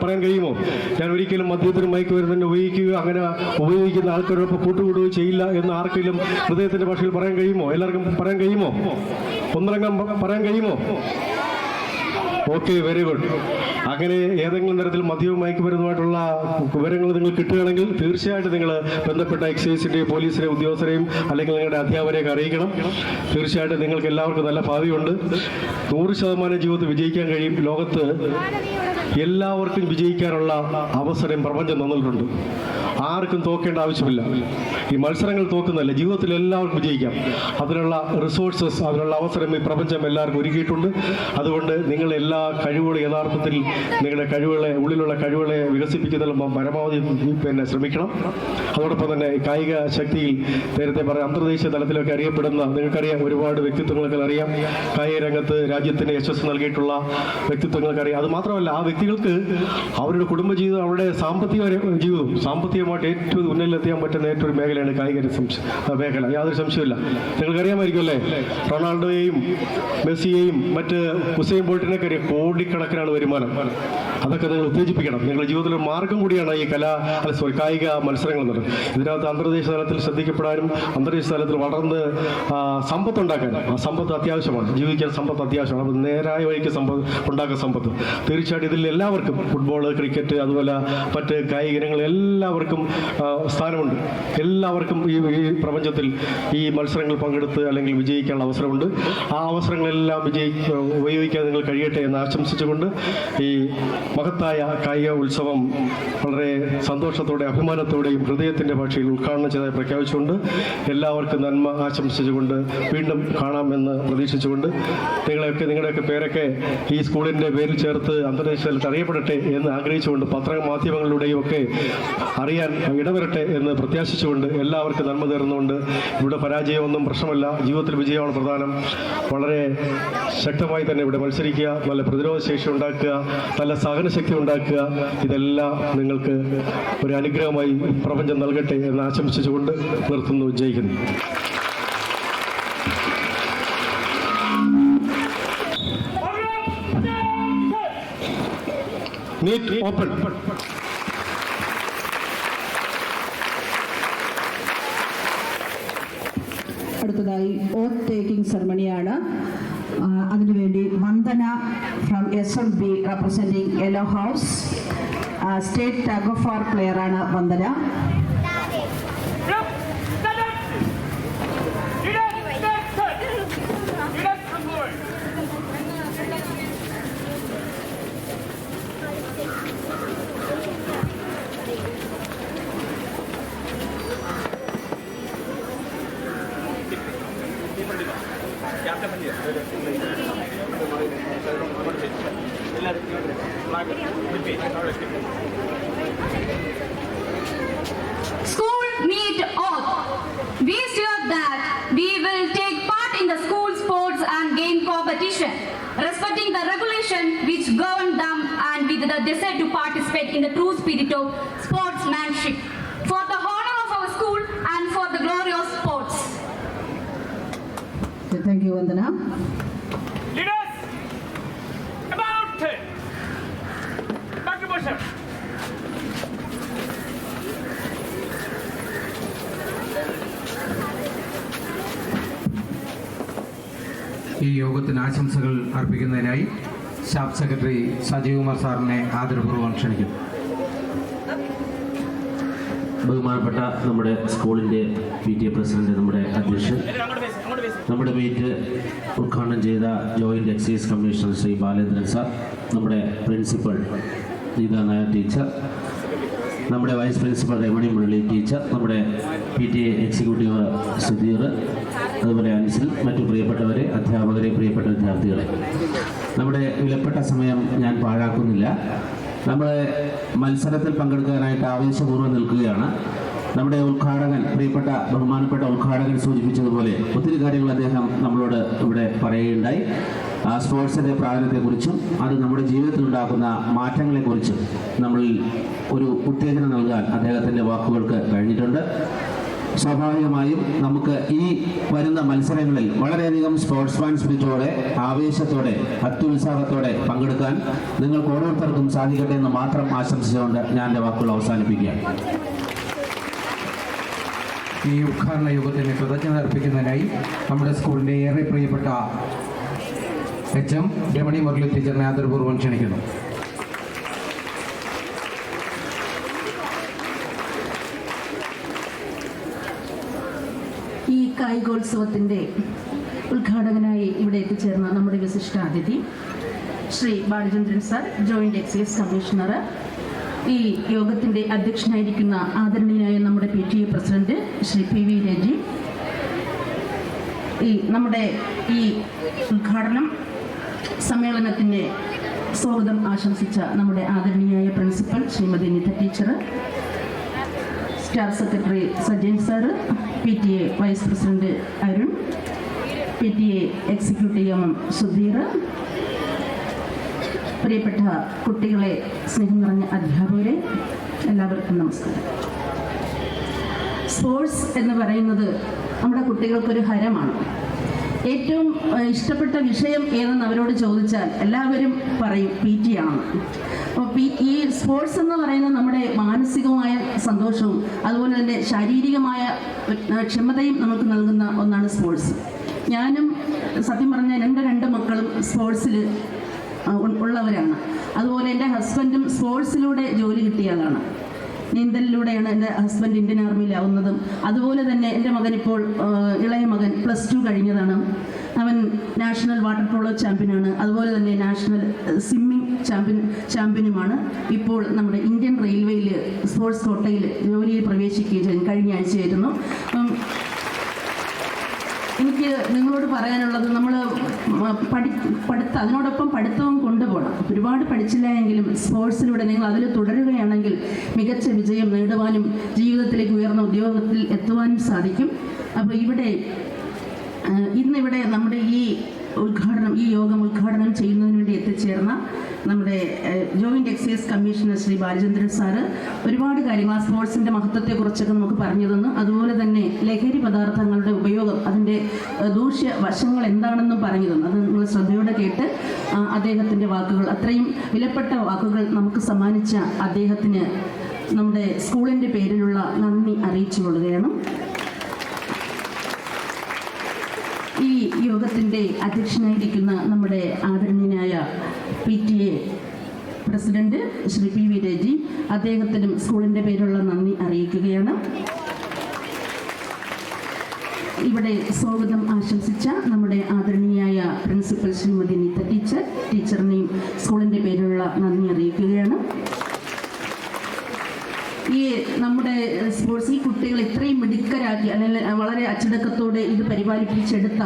പറയാൻ കഴിയുമോ? ഞാൻ ഒരിക്കലും മദ്യത്തിനും മയക്കുമരുന്നിനും അങ്ങനെ ഉപയോഗിക്കുന്ന ആൾക്കാരോടൊപ്പം കൂട്ടുകൂടുകയോ ചെയ്യില്ല എന്ന് ആർക്കെങ്കിലും ഹൃദയത്തിൻ്റെ ഭാഷയിൽ പറയാൻ കഴിയുമോ? എല്ലാവർക്കും പറയാൻ കഴിയുമോ? ഒന്നിറങ്ങാൻ പറയാൻ കഴിയുമോ? Okay, very good. അങ്ങനെ ഏതെങ്കിലും തരത്തിൽ മദ്യവും മയക്കുമരുന്നുമായിട്ടുള്ള വിവരങ്ങൾ നിങ്ങൾ കിട്ടുകയാണെങ്കിൽ തീർച്ചയായിട്ടും നിങ്ങൾ ബന്ധപ്പെട്ട എക്സൈസിൻ്റെയും പോലീസിലെ ഉദ്യോഗസ്ഥരെയും അല്ലെങ്കിൽ നിങ്ങളുടെ അധ്യാപകരെയൊക്കെ അറിയിക്കണം. തീർച്ചയായിട്ടും നിങ്ങൾക്ക് എല്ലാവർക്കും നല്ല ഭാവിയുണ്ട്. 100% ജീവിതത്തിൽ വിജയിക്കാൻ കഴിയും. ലോകത്ത് എല്ലാവർക്കും വിജയിക്കാനുള്ള അവസരം പ്രപഞ്ചം തന്നിട്ടുണ്ട്. ആർക്കും തോക്കേണ്ട ആവശ്യമില്ല. ഈ മത്സരങ്ങൾ തോക്കുന്നതല്ല, ജീവിതത്തിൽ എല്ലാവർക്കും വിജയിക്കാം. അതിനുള്ള റിസോഴ്സസ്, അതിനുള്ള അവസരം ഈ പ്രപഞ്ചം എല്ലാവർക്കും ഒരുക്കിയിട്ടുണ്ട്. അതുകൊണ്ട് നിങ്ങൾ എല്ലാ കഴിവുകളും യഥാർത്ഥത്തിൽ നിങ്ങളുടെ കഴിവുകളെ, ഉള്ളിലുള്ള കഴിവുകളെ വികസിപ്പിക്കുന്നതിൽ പരമാവധി ശ്രമിക്കണം. അതോടൊപ്പം തന്നെ കായിക ശക്തിയിൽ നേരത്തെ പറയാം, അന്തർദേശീയ തലത്തിലൊക്കെ അറിയപ്പെടുന്ന, നിങ്ങൾക്കറിയാം, ഒരുപാട് വ്യക്തിത്വങ്ങൾക്ക് അറിയാം. കായിക രംഗത്ത് രാജ്യത്തിന് യശസ് നൽകിയിട്ടുള്ള വ്യക്തിത്വങ്ങൾക്ക് അറിയാം. അത് മാത്രമല്ല, ആ വ്യക്തികൾക്ക് അവരുടെ കുടുംബജീവിതം, അവരുടെ സാമ്പത്തിക ജീവിതവും സാമ്പത്തികമായിട്ട് ഏറ്റവും ഉന്നതിയിലെത്തിയാൻ പറ്റുന്ന ഏറ്റവും മേഖലയാണ് കായിക മേഖല. യാതൊരു സംശയമില്ല. നിങ്ങൾക്കറിയാമായിരിക്കും അല്ലേ, റൊണാൾഡോയെയും മെസ്സിയെയും മറ്റ് ഉസൈൻ ബോൾട്ടിനൊക്കെ അറിയാം. കോടിക്കണക്കിനാണ് വരുമാനം. അതൊക്കെ നിങ്ങൾ ഉത്തേജിപ്പിക്കണം. നിങ്ങളുടെ ജീവിതത്തിലെ മാർഗം കൂടിയാണ് ഈ കായിക മത്സരങ്ങൾ എന്നുള്ളത്. ഇതിനകത്ത് അന്തർദേശീയ തലത്തിൽ ശ്രദ്ധിക്കപ്പെടാനും അന്തർദേശീയ തലത്തിൽ വളർന്ന് സമ്പത്തുണ്ടാക്കാനും, ആ സമ്പത്ത് അത്യാവശ്യമാണ്. ജീവിക്കാൻ സമ്പത്ത് അത്യാവശ്യമാണ്. അപ്പോൾ നേരായ വഴിക്ക് ഉണ്ടാക്കുന്ന സമ്പത്ത് തീർച്ചയായിട്ടും ഇതിൽ എല്ലാവർക്കും, ഫുട്ബോൾ, ക്രിക്കറ്റ്, അതുപോലെ മറ്റ് കായിക ഇനങ്ങൾ എല്ലാവർക്കും സ്ഥാനമുണ്ട്. എല്ലാവർക്കും ഈ പ്രപഞ്ചത്തിൽ ഈ മത്സരങ്ങൾ പങ്കെടുത്ത് അല്ലെങ്കിൽ വിജയിക്കാനുള്ള അവസരമുണ്ട്. ആ അവസരങ്ങളെല്ലാം ഉപയോഗിക്കാൻ നിങ്ങൾ കഴിയട്ടെ എന്ന് ആശംസിച്ചുകൊണ്ട് ഈ മഹത്തായ കായിക ഉത്സവം വളരെ സന്തോഷത്തോടെ അഭിമാനത്തോടെയും ഹൃദയത്തിൻ്റെ ഭാഷയിൽ ഉദ്ഘാടനം ചെയ്തതായി പ്രഖ്യാപിച്ചുകൊണ്ട് എല്ലാവർക്കും നന്മ ആശംസിച്ചുകൊണ്ട് വീണ്ടും കാണാമെന്ന് പ്രതീക്ഷിച്ചുകൊണ്ട് നിങ്ങളുടെയൊക്കെ പേരൊക്കെ ഈ സ്കൂളിൻ്റെ പേരിൽ ചേർത്ത് അന്തർദേശീയ തലത്തിൽ അറിയപ്പെടട്ടെ എന്ന് ആഗ്രഹിച്ചുകൊണ്ട് പത്രമാധ്യമങ്ങളിലൂടെയും ഒക്കെ അറിയാൻ ഇടവരട്ടെ എന്ന് പ്രത്യാശിച്ചുകൊണ്ട് എല്ലാവർക്കും നന്മ നേർന്നുകൊണ്ട്, ഇവിടെ പരാജയമൊന്നും പ്രശ്നമല്ല, ജീവിതത്തിൽ വിജയമാണ് പ്രധാനം. വളരെ ശക്തമായി തന്നെ ഇവിടെ മത്സരിക്കുക, നല്ല പ്രതിരോധ ശേഷി ഉണ്ടാക്കുക, നല്ല സഹനശക്തി ഉണ്ടാക്കുക. ഇതെല്ലാം നിങ്ങൾക്ക് ഒരു അനുഗ്രഹമായി പ്രപഞ്ചം നൽകട്ടെ എന്ന് ആശംസിച്ചുകൊണ്ട് നിർത്തുന്നു. ജയിക്കുന്നു. Meet open. അടുത്തതായി ഓത്ത് ടേക്കിംഗ് സെറമണിയാണ്. അതിനുവേണ്ടി Vandana from SLB representing yellow house, state tug of war പ്ലെയറാണ് Vandana. School meet oath. We swear that we will take part in the school sports and game competition, respecting the regulation which govern them and with the desire to participate in the true spirit of sportsmanship, for the honor of our school and for the glory of sports. Thank you, Vandana. Leaders, about back to position. ഈ യോഗത്തിന് ആശംസകൾ അർപ്പിക്കുന്നതിനായി staff secretary Sajeev Kumar സാറിനെ ആദരപൂർവ്വം ക്ഷണിക്കും. ബഹുമാനപ്പെട്ട നമ്മുടെ സ്കൂളിൻ്റെ PTA president, നമ്മുടെ അധ്യക്ഷൻ, നമ്മുടെ മീറ്റ് ഉദ്ഘാടനം ചെയ്ത joint excise commissioner Shri Balendran sir, നമ്മുടെ പ്രിൻസിപ്പൽ ഗീതാ നായർ ടീച്ചർ, നമ്മുടെ vice principal Ramani Murali teacher, നമ്മുടെ PTA എക്സിക്യൂട്ടീവ് സുധീർ, അതുപോലെ അൻസിൽ, മറ്റു പ്രിയപ്പെട്ടവരെ, അധ്യാപകരെ, പ്രിയപ്പെട്ട വിദ്യാർത്ഥികളെ, നമ്മുടെ വിലപ്പെട്ട സമയം ഞാൻ പാഴാക്കുന്നില്ല. നമ്മൾ മത്സരത്തിൽ പങ്കെടുക്കാനായിട്ട് ആവേശപൂർവ്വം നിൽക്കുകയാണ്. നമ്മുടെ ഉദ്ഘാടകൻ, ബഹുമാനപ്പെട്ട ഉദ്ഘാടകൻ സൂചിപ്പിച്ചതുപോലെ ഒത്തിരി കാര്യങ്ങൾ അദ്ദേഹം നമ്മളോട് ഇവിടെ പറയുകയുണ്ടായി. സ്പോർട്സിൻ്റെ പ്രാധാന്യത്തെക്കുറിച്ചും അത് നമ്മുടെ ജീവിതത്തിൽ ഉണ്ടാക്കുന്ന മാറ്റങ്ങളെക്കുറിച്ചും നമ്മളിൽ ഒരു ഉത്തേജനം നൽകാൻ അദ്ദേഹത്തിൻ്റെ വാക്കുകൾക്ക് കഴിഞ്ഞിട്ടുണ്ട്. സ്വാഭാവികമായും നമുക്ക് ഈ വരുന്ന മത്സരങ്ങളിൽ വളരെയധികം സ്പോർട്സ്മാൻ സ്പിരിറ്റോടെ, ആവേശത്തോടെ, അത്യുത്സാഹത്തോടെ പങ്കെടുക്കാൻ നിങ്ങൾക്ക് ഓരോരുത്തർക്കും സാധിക്കട്ടെ എന്ന് മാത്രം ആശംസിച്ചുകൊണ്ട് ഞാൻ എൻ്റെ വാക്കുകൾ അവസാനിപ്പിക്കുകയാണ്. ഈ ഉദ്ഘാടന യോഗത്തിന് കൃതജ്ഞത അർപ്പിക്കുന്നതിനായി നമ്മുടെ സ്കൂളിൻ്റെ ഏറെ പ്രിയപ്പെട്ട HM രമണി മുരളി ടീച്ചറിനെ ആദരപൂർവ്വം ക്ഷണിക്കുന്നു. ഈ കായികോത്സവത്തിൻ്റെ ഉദ്ഘാടകനായി ഇവിടെ എത്തിച്ചേർന്ന നമ്മുടെ വിശിഷ്ടാതിഥി Shri Balachandran sir, joint excise commissioner, ഈ യോഗത്തിൻ്റെ അധ്യക്ഷനായിരിക്കുന്ന ആദരണീയനായ നമ്മുടെ PTA president Shri PV Reji, നമ്മുടെ ഈ ഉദ്ഘാടനം സമ്മേളനത്തിന് സ്വാഗതം ആശംസിച്ച നമ്മുടെ ആദരണീയായ principal Shrimati Nitha teacher, staff secretary Sajayan sir, PTA vice president Arun, PTA executive അംഗം സുധീർ, പ്രിയപ്പെട്ട കുട്ടികളെ, സ്നേഹം നിറഞ്ഞ അധ്യാപകരെ, എല്ലാവർക്കും നമസ്കാരം. സ്പോർട്സ് എന്ന് പറയുന്നത് നമ്മുടെ കുട്ടികൾക്കൊരു ഹരമാണ്. ഏറ്റവും ഇഷ്ടപ്പെട്ട വിഷയം ഏതെന്ന് അവരോട് ചോദിച്ചാൽ എല്ലാവരും പറയും PT ആണെന്ന്. അപ്പോൾ ഈ സ്പോർട്സ് എന്ന് പറയുന്നത് നമ്മുടെ മാനസികമായ സന്തോഷവും അതുപോലെ തന്നെ ശാരീരികമായ ക്ഷമതയും നമുക്ക് നൽകുന്ന ഒന്നാണ് സ്പോർട്സ്. ഞാനും സത്യം പറഞ്ഞാൽ എൻ്റെ 2 മക്കളും സ്പോർട്സിൽ ഉള്ളവരാണ്. അതുപോലെ എൻ്റെ ഹസ്ബൻഡും സ്പോർട്സിലൂടെ ജോലി കിട്ടിയതാണ്. നീന്തലിലൂടെയാണ് എൻ്റെ ഹസ്ബൻഡ് ഇന്ത്യൻ ആർമിയിലാവുന്നതും. അതുപോലെ തന്നെ എൻ്റെ മകൻ ഇപ്പോൾ ഇളയ മകൻ +2 കഴിഞ്ഞതാണ്. അവൻ നാഷണൽ വാട്ടർ പോളോ ചാമ്പ്യനാണ്. അതുപോലെ തന്നെ നാഷണൽ സ്വിമ്മിംഗ് ചാമ്പ്യനുമാണ്. ഇപ്പോൾ നമ്മുടെ ഇന്ത്യൻ റെയിൽവേയിൽ സ്പോർട്സ് കോട്ടയിൽ ജോലിയിൽ പ്രവേശിക്കുകയും കഴിഞ്ഞ ആഴ്ചയായിരുന്നു. എനിക്ക് നിങ്ങളോട് പറയാനുള്ളത്, നമ്മൾ അതിനോടൊപ്പം പഠിത്തവും കൊണ്ടുപോകണം. ഒരുപാട് പഠിച്ചില്ല എങ്കിലും സ്പോർട്സിലൂടെ നിങ്ങൾ അതിൽ തുടരുകയാണെങ്കിൽ മികച്ച വിജയം നേടുവാനും ജീവിതത്തിലേക്ക് ഉയർന്ന ഉദ്യോഗത്തിൽ എത്തുവാനും സാധിക്കും. അപ്പോൾ ഇന്നിവിടെ നമ്മുടെ ഈ യോഗം ഉദ്ഘാടനം ചെയ്യുന്നതിന് വേണ്ടി എത്തിച്ചേർന്ന നമ്മുടെ joint excise commissioner Shri Balachandran sir ഒരുപാട് കാര്യങ്ങൾ ആ സ്പോർട്സിൻ്റെ മഹത്വത്തെക്കുറിച്ചൊക്കെ നമുക്ക് പറഞ്ഞു തന്നു. അതുപോലെ തന്നെ ലഹരി പദാർത്ഥങ്ങളുടെ ഉപയോഗം, അതിൻ്റെ ദൂഷ്യ വശങ്ങൾ എന്താണെന്നും പറഞ്ഞു തന്നു. അത് നിങ്ങൾ ശ്രദ്ധയോടെ കേട്ട് അദ്ദേഹത്തിൻ്റെ വാക്കുകൾ, അത്രയും വിലപ്പെട്ട വാക്കുകൾ നമുക്ക് സമ്മാനിച്ച അദ്ദേഹത്തിന് നമ്മുടെ സ്കൂളിൻ്റെ പേരിലുള്ള നന്ദി അറിയിച്ചു കൊള്ളുകയാണ്. ഈ യോഗത്തിൻ്റെ അധ്യക്ഷനായിരിക്കുന്ന നമ്മുടെ ആദരണീയനായ PTA പ്രസിഡന്റ് ശ്രീ PV രജി, അദ്ദേഹത്തിനും സ്കൂളിൻ്റെ പേരുള്ള നന്ദി അറിയിക്കുകയാണ്. ഇവിടെ സ്വാഗതം ആശംസിച്ച നമ്മുടെ ആദരണീയായ പ്രിൻസിപ്പൽ ശ്രീമതി നിത ടീച്ചറിനെയും സ്കൂളിൻ്റെ പേരുള്ള നന്ദി അറിയിക്കുകയാണ്. ഈ നമ്മുടെ സ്പോർട്സ്, ഈ കുട്ടികൾ ഇത്രയും മിടുക്കരാക്കി അല്ലെങ്കിൽ വളരെ അച്ചടക്കത്തോടെ ഇത് പരിപാലിപ്പിച്ചെടുത്ത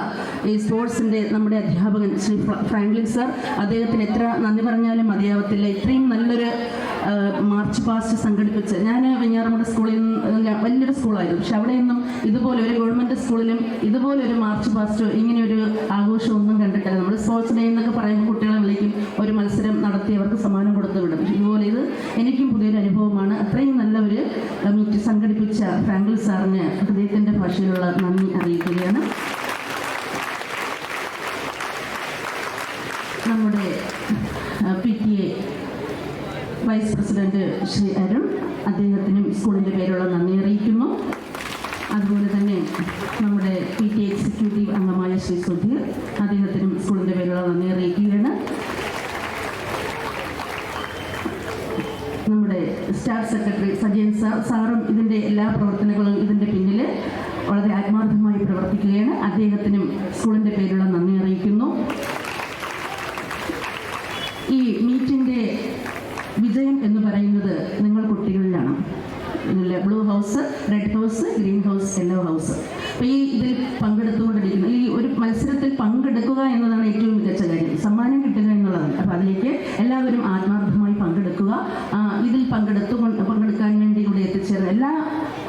ഈ സ്പോർട്സിൻ്റെ നമ്മുടെ അധ്യാപകൻ ശ്രീ ഫ്രാങ്ക്ലിൻ സർ, അദ്ദേഹത്തിന് എത്ര നന്ദി പറഞ്ഞാലും മതിയാവത്തില്ല. ഇത്രയും നല്ലൊരു മാർച്ച് പാസ്റ്റ് സംഘടിപ്പിച്ച്, ഞാൻ വെഞ്ഞാറമൂട് സ്കൂളിൽ നിന്ന് വലിയൊരു സ്കൂളായിരുന്നു, പക്ഷെ അവിടെയൊന്നും ഇതുപോലെ ഒരു ഗവൺമെൻറ് സ്കൂളിലും ഇതുപോലെ ഒരു മാർച്ച് പാസ്റ്റോ ഇങ്ങനെയൊരു ആഘോഷമൊന്നും കണ്ടിട്ടില്ല. നമ്മൾ സ്പോർട്സ് ഡേ എന്നൊക്കെ പറയുമ്പോൾ കുട്ടികളെ വിളിക്കും, ഒരു മത്സരം നടത്തി അവർക്ക് സമ്മാനം കൊടുത്തു വിടും. ഇതുപോലെ ഇത് എനിക്കും പുതിയൊരു അനുഭവമാണ്. അത്രയും നല്ല ഒരു മീറ്റ് സംഘടിപ്പിച്ച ഫ്രാങ്ക്ലിൻ സാറിന് ഹൃദയത്തിൻ്റെ ഭാഷയിലുള്ള നന്ദി അറിയിക്കുകയാണ്. നമ്മുടെ PTA vice president Shri Arun, അദ്ദേഹത്തിനും സ്കൂളിൻ്റെ പേരുള്ള നന്ദി അറിയിക്കുന്നു. അതുപോലെ തന്നെ നമ്മുടെ PTA എക്സിക്യൂട്ടീവ് അംഗമായ ശ്രീ സുധീർ, അദ്ദേഹത്തിനും സ്കൂളിൻ്റെ പേരുള്ള നന്ദി അറിയിക്കുകയാണ്. നമ്മുടെ സ്റ്റാഫ് സെക്രട്ടറി സജയൻ സാറും ഇതിൻ്റെ എല്ലാ പ്രവർത്തനങ്ങളും ഇതിൻ്റെ പിന്നിൽ വളരെ ആത്മാർത്ഥമായി പ്രവർത്തിക്കുകയാണ്. അദ്ദേഹത്തിനും സ്കൂളിൻ്റെ പേരുള്ള നന്ദി അറിയിക്കുന്നു. ഈ മീറ്റിൻ്റെ വിജയം എന്ന് പറയുന്നത് നിങ്ങൾ കുട്ടികളിലാണ്. Blue house, red house, green house, yellow house. അപ്പോൾ ഇതിൽ പങ്കെടുത്തുകൊണ്ടിരിക്കുന്ന ഈ ഒരു മത്സരത്തിൽ പങ്കെടുക്കുക എന്നതാണ് ഏറ്റവും മികച്ച കാര്യം, സമ്മാനം കിട്ടുക എന്നുള്ളതാണ്. അപ്പോൾ അതിലേക്ക് എല്ലാവരും ആത്മാർത്ഥമായി പങ്കെടുക്കുക. ഇതിൽ പങ്കെടുക്കാൻ വേണ്ടി ഇവിടെ എത്തിച്ചേർന്ന എല്ലാ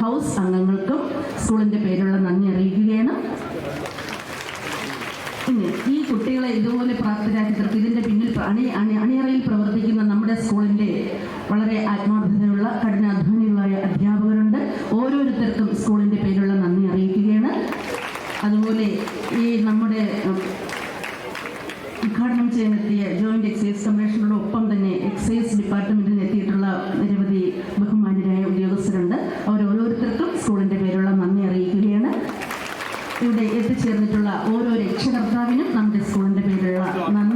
ഹൗസ് അംഗങ്ങൾക്കും സ്കൂളിൻ്റെ പേരുള്ള നന്ദി അറിയിക്കുകയാണ്. പിന്നെ ഈ കുട്ടികളെ ഇതുപോലെ പ്രാപ്തരാക്കി തീർക്കും. ഇതിൻ്റെ പിന്നിൽ അണിയറയിൽ പ്രവർത്തിക്കുന്ന നമ്മുടെ സ്കൂളിൻ്റെ വളരെ ആത്മാർത്ഥതയുള്ള കഠിനാധ്വാനികളായ അധ്യാപകരുണ്ട്. ഓരോരുത്തർക്കും സ്കൂളിൻ്റെ പേരുള്ള നന്ദി അറിയിക്കുകയാണ്. അതുപോലെ ഈ നമ്മുടെ ഉദ്ഘാടനം ചെയ്യാനെത്തിയ ജോയിന്റ് എക്സൈസ് കമ്മീഷണറുടെ ഒപ്പം തന്നെ എക്സൈസ് ഡിപ്പാർട്ട്മെന്റിൽ എത്തിയിട്ടുള്ള നിരവധി ബഹുമാന്യരായ ഉദ്യോഗസ്ഥരുണ്ട്. ഓരോരുത്തർക്കും സ്കൂളിൻ്റെ പേരുള്ള നന്ദി അറിയിക്കുകയാണ്. ഇവിടെ എത്തിച്ചേർന്നിട്ടുള്ള ഓരോ രക്ഷകർത്താവിനും നമ്മുടെ സ്കൂളിൻ്റെ പേരുള്ള നന്ദി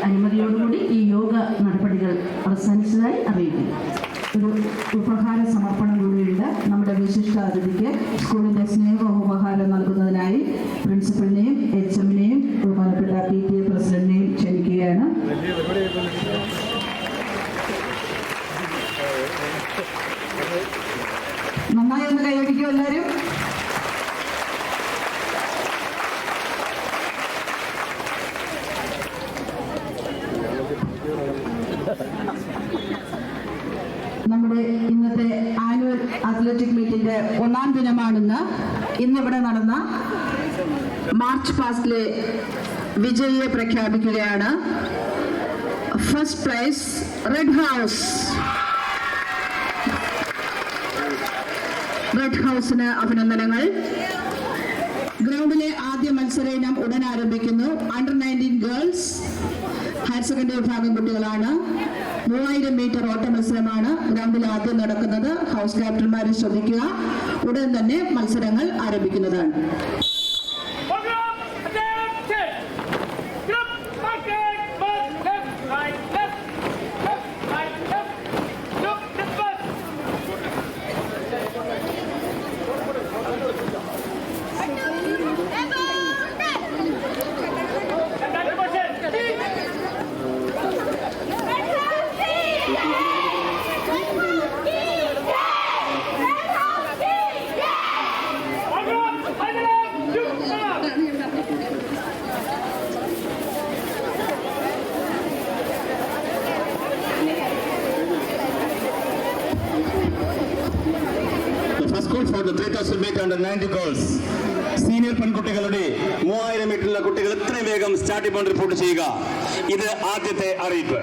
അനുമതിയോടുകൂടി ഈ യോഗ നടപടികൾ അവസാനിച്ചതായി അറിയിക്കുന്നു. ഒരു ഉപഹാര സമർപ്പണം കൂടിയുണ്ട്. നമ്മുടെ വിശിഷ്ട അതിഥിക്ക് സ്കൂളിന്റെ സ്നേഹ ഉപഹാരം നൽകുന്നതിനായി പ്രിൻസിപ്പലിനെയും HM-നെയും ബഹുമാനപ്പെട്ട PTA പ്രസിഡന്റിനെയും ക്ഷണിക്കുകയാണ്. നന്നായി ഒന്ന് കൈയടിക്കും എല്ലാവരും. നമ്മുടെ ഇന്നത്തെ ആനുവൽ അത്ലറ്റിക് മീറ്റിന്റെ 1ാം ദിനമാണെന്ന്. ഇന്നിവിടെ നടന്ന മാർച്ച് പാസ്റ്റിലെ വിജയിയെ പ്രഖ്യാപിക്കുകയാണ്. ഫസ്റ്റ് പ്രൈസ് റെഡ് ഹൗസിന് അഭിനന്ദനങ്ങൾ. ഗ്രൗണ്ടിലെ ആദ്യ മത്സര ഇനം ഉടൻ ആരംഭിക്കുന്നു. അണ്ടർ 19 ഗേൾസ് ഹയർ സെക്കൻഡറി വിഭാഗം കുട്ടികളാണ്. 3000 മീറ്റർ ഓട്ട മത്സരമാണ് ഗ്രൗണ്ടിൽ ആദ്യം നടക്കുന്നത്. ഹൗസ് ക്യാപ്റ്റന്മാരെ ശ്രദ്ധിക്കുക, ഉടൻ തന്നെ മത്സരങ്ങൾ ആരംഭിക്കുന്നതാണ്. Program attention. Group market first left right left right left. Look disperse. And that motion. For the 3000 meter under 90 girls. Senior പെൺകുട്ടികളുടെ 3000 മീറ്ററിലെ കുട്ടികൾ എത്രയും വേഗം സ്റ്റാർട്ടിംഗ് പോയിന്റ് റിപ്പോർട്ട് ചെയ്യുക. ഇത് ആദ്യത്തെ അറിയിപ്പ്.